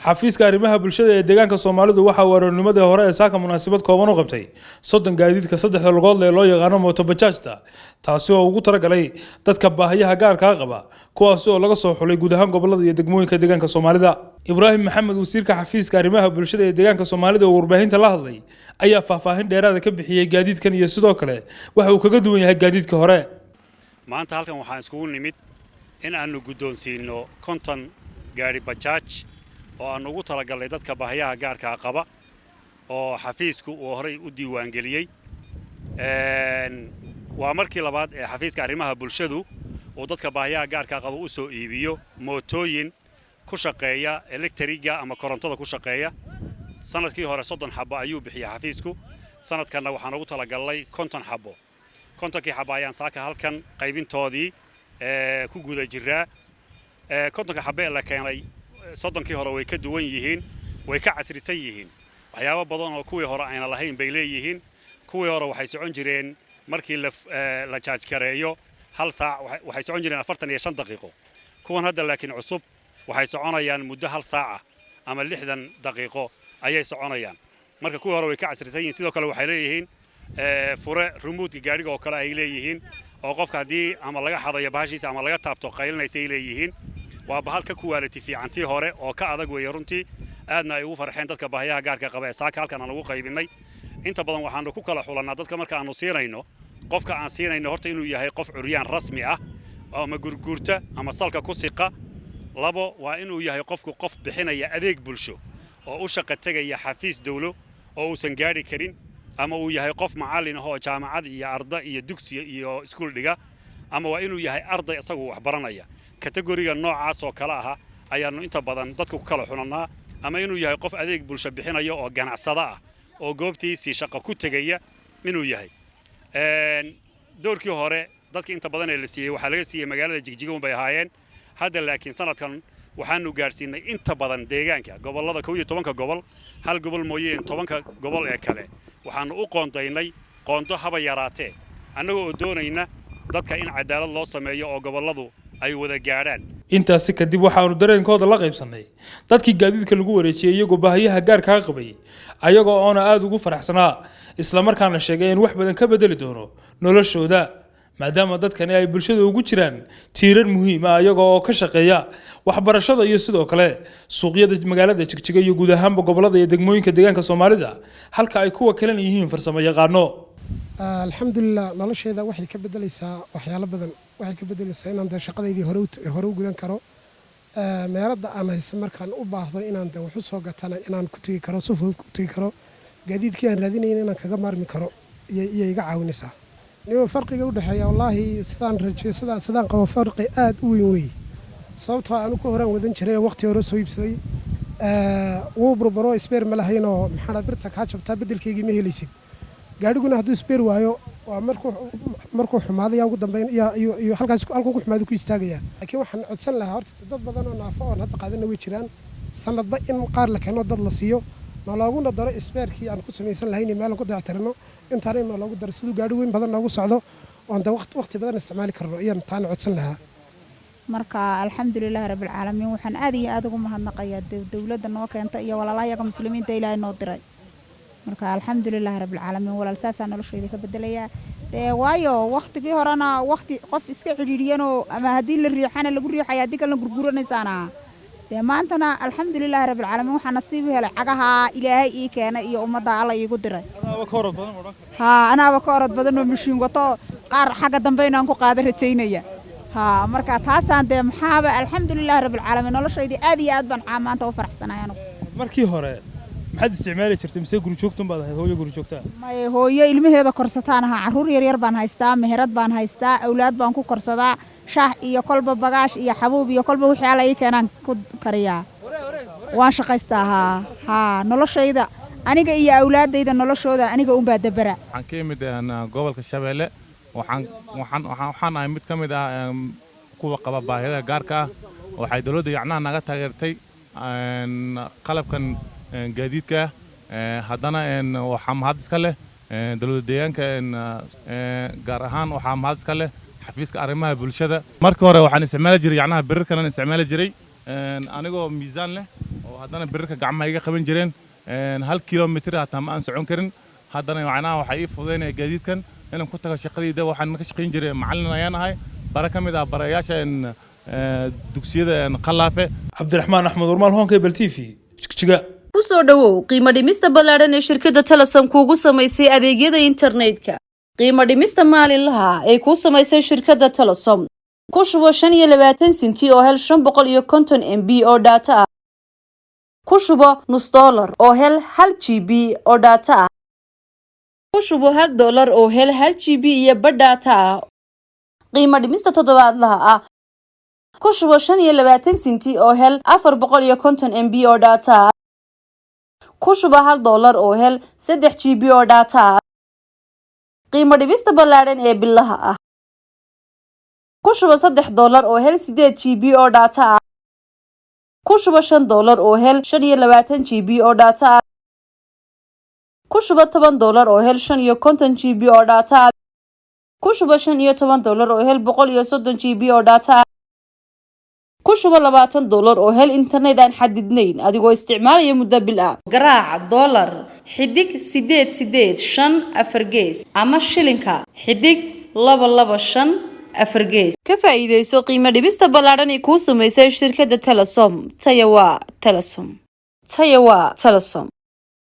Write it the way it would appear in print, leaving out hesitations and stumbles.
xafiiska arrimaha bulshada ee deegaanka Soomaalidu waxa uu wareernimadii hore ee saaka munaasabad kooban u qabtay 30 gaadiidka saddexda lugood leh loo yaqaan mooto bajaajta taasi oo ugu talagalay dadka baahiyaha gaarka ah qaba kuwaas oo laga soo xulay guud ahaan gobolada iyo degmooyinka deegaanka Soomaalida Ibraahim Maxamed wasiirka xafiiska arrimaha bulshada ee deegaanka Soomaalida oo warbaahinta la hadlay ayaa faahfaahin dheeraad ah ka bixiyay gaadiidkan iyo sidoo kale waxa uu kaga duwan yahay gaadiidka hore maanta halkan waxaan iskugu nimid in aanu guddoonsiino konton gaari bajaaj oo aan ugu talagalay dadka baahiyaha gaarka qaba oo xafiisku uu horay u diiwaan geliyay waa markii labaad ee xafiiska arrimaha bulshadu oo dadka baahiyaha gaarka qaba u soo iibiyo mootooyin ku shaqeeya elektriga ama korontada ku shaqeeya sanadkii hore 30 xabo ayuu bixiyay xafiisku sanadkana waxaan ugu talagalay 50 xabo 50kii xabo ayaan saaka halkan qaybintoodii ku guda jiraa 50ka xabo la keenay 30kii hore way ka duwan yihiin way ka casrisan yihiin waxyaabo badan oo kuwii hore ayna lahayn bay leeyihiin kuwii hore waxay socon jireen markii la charge gareeyo hal saac waxay socon jireen 45 daqiiqo kuwan hadda laakiin cusub waxay soconayaan muddo hal saac ama 60 daqiiqo ayay soconayaan marka kuwii hore way ka casrisan yihiin sidoo kale waxay leeyihiin fure remote gaariga oo kale ay leeyihiin oo qofka hadii ama laga xadayo baashiisa ama laga taabto qaylinaysa ay leeyihiin waa bahal ka quality fiicantii hore oo ka adag weey runtii aadna ay ugu farxeen dadka baahiyaha gaarka qaba ee saaka halkan aan ugu qaybinay inta badan waxaanu ku kala xulanaa dadka marka aanu siinayno qofka aan siinayno horta inuu yahay qof curyaan rasmi ah ama gurguurta ama salka ku siqa labo waa inuu yahay qofku qof bixinaya adeeg bulsho oo u shaqo tagaya xafiis dawlo oo uusan gaari karin ama uu yahay qof macallin ah oo jaamacad iyo arday iyo dugsi iyo iskuul dhiga ama waa inuu yahay arday isagu wax baranaya kategoriga noocaas oo kala ah ayaanu inta badan dadku ku kala xunanaa ama inuu yahay qof adeeg bulsho bixinayo oo ganacsada ah oo goobtiisii shaqo ku tagaya inuu yahay doorkii hore dadka inta badan ee la siiyay waxa laga siiyay magaalada Jigjiga bay ahaayeen hadda laakiin sanadkan waxaanu gaarsiinay inta badan deegaanka gobolada 12 gobol hal gobol mooyeen 10 gobol ee kale waxaanu u qoondaynay qoondo haba yaraatee annagoo doonayna dadka in cadaalad loo sameeyo oo goboladu ay wada gaaraan intaasi kadib waxaanu dareenkooda la qaybsanay dadkii gaadiidka lagu wareejiyay iyagoo baahiyaha gaarka ah qabay ayagoo oo aad ugu faraxsanaa isla markaana sheegay in wax badan ka bedeli doono noloshooda maadaama dadkani ay bulshada ugu jiraan tiirar muhiim ah ayagoo oo ka shaqeeya waxbarashada iyo sidoo kale suuqyada magaalada Jigjiga iyo guud ahaan gobolada iyo degmooyinka deegaanka Soomaalida halka ay kuwa kale yihiin farsamo yaqaano alxamdulillah noloshayda waxay ka bedelaysaa waxyaalo badan waxay ka bedelaysaa inaan shaqadeydii hore u gudan karo meerada aan haysan markaan u baahdo inaan wax u soo gatana inaan ku tagi karo sufud ku tagi karo gaadiidkii aan raadinayna inaan kaga maarmi karo iyo iga caawinaysaa niyo farqiga u dhaxeeya wallahi sidaan rajiyo sidaan qabo farqi aad u weyn sababtoo aan ku horaan wadan jiray waqti hore soo iibsaday wuu burburo isbeer ma lahayn oo maxaa birta ka jabtaa bedelkeygii ma helaysid gaadhiguna hadduu isbeer waayo waa markuu xumaaday ugu dambeyn iyo halkaas halku ku xumaado ku istaagaya laakiin waxaan codsan lahaa horta dad badan oo naafo oo hadda qaadana way jiraan sanadba in qaar la keeno dad la siiyo noolaguna daro isbeerkii aan ku samaysan lahayn meel aan ku dayactirno intaan in loogu daro sidoo gaadhi weyn badan noogu socdo oo inta waqti badan isticmaali karno ayaan taan codsan lahaa marka alxamdulillah rabbil caalamiin waxaan aad iyo aad ugu mahadnaqayaa dawladda noo keenta iyo walaalayaga muslimiinta ilaahay noo diray marka alxamdulillah rabbil caalamiin walaal saasa noloshayda ka bedelayaa waayo waqtigii horena waqti qof iska xiriiriyano ama hadii la riixana lagu riixay hadii kala gurguranaysaana maantana alxamdulillah rabbil caalamiin waxaan nasiib helay cagaha ilaahay ii keenay iyo ummadda alla iigu diray anaaba ka orod badan oo mishiin wato qaar xaga dambe inaan ku qaado rajaynaya marka taasaan maxaaba alxamdulillah rabbil caalamiin noloshayda aad iyo aad baan maanta u faraxsanahay markii hore maxaad isticmaali jirtay mise guri joogtan baad ahayd hooyo guri joogta may hooyo ilmaheeda korsataan aha caruur yar baan haystaa meherad baan haystaa awlaad baan ku korsadaa shaah iyo kolba bagaash iyo xabuub iyo kolba wixii alla ii keenan ku kariyaa waan shaqaystaa noloshayda aniga iyo awlaadayda noloshooda aniga u baa dabara waxaan ka imid gobolka Shabeelle waxaan ahay mid ka mid ah kuwa qaba baahida gaarka ah waxay dawladda yacnaa naga taageertay qalabkan gaadiidka haddana waxaa mahad iska leh dawladda deegaanka gaar ahaan waxaa mahad iska leh xafiiska arrimaha bulshada markii hore waxaan isticmaali jiray yacnaha birarkan isticmaali jiray anigoo miisaan leh oo haddana birarka gacmaha iga qaban jireen 1 kilomitir hataa ma aan socon karin haddana yacnaha waxay ii fududeynaya gaadiidkan inaan ku tago shaqadayda waxaan ka shaqayn jiray macallin ayaan ahay bara ka mid ah barayaasha dugsiyada Qalaafe Cabdiraxmaan Axmed Urmaal Honkebel TV jigjiga ku soo dhawow qiimo dhimista ballaaran ee shirkadda Telesom kuugu samaysay adeegyada internetka qiimo dhimista maalinlaha ee ku samaysay shirkadda Telesom ku shubo 25 senti oo hel 550 MB oo data ah ku shubo $1 oo hel 1 GB oo data ah ku shubo $1 oo hel 1 GB iyo badh data ah qiimo dhimista toddobaadlaha ah ku shubo 25 senti oo hel 450 MB oo data ah ku shubo $1 oo hel 3 GB oo data ah qiimo dhimista ballaaran ee billaha ah ku shubo $3 oo hel 8 GB oo data ah ku shubo $5 oo hel 25 GB oo data ah ku shubo $10 oo hel 50 GB oo data ah ku shubo $15 oo hel 130 GB oo data ah ku shubo $20 oo hel internet aan xadidnayn adigoo isticmaalaya muddo bil ah garaac dollar xidig 885 gees ama shilinka xidig 225 gees ka faa'iideyso qiimo dhibista ballaaran ee ku samaysay shirkadda Telesom Tayawa Telesom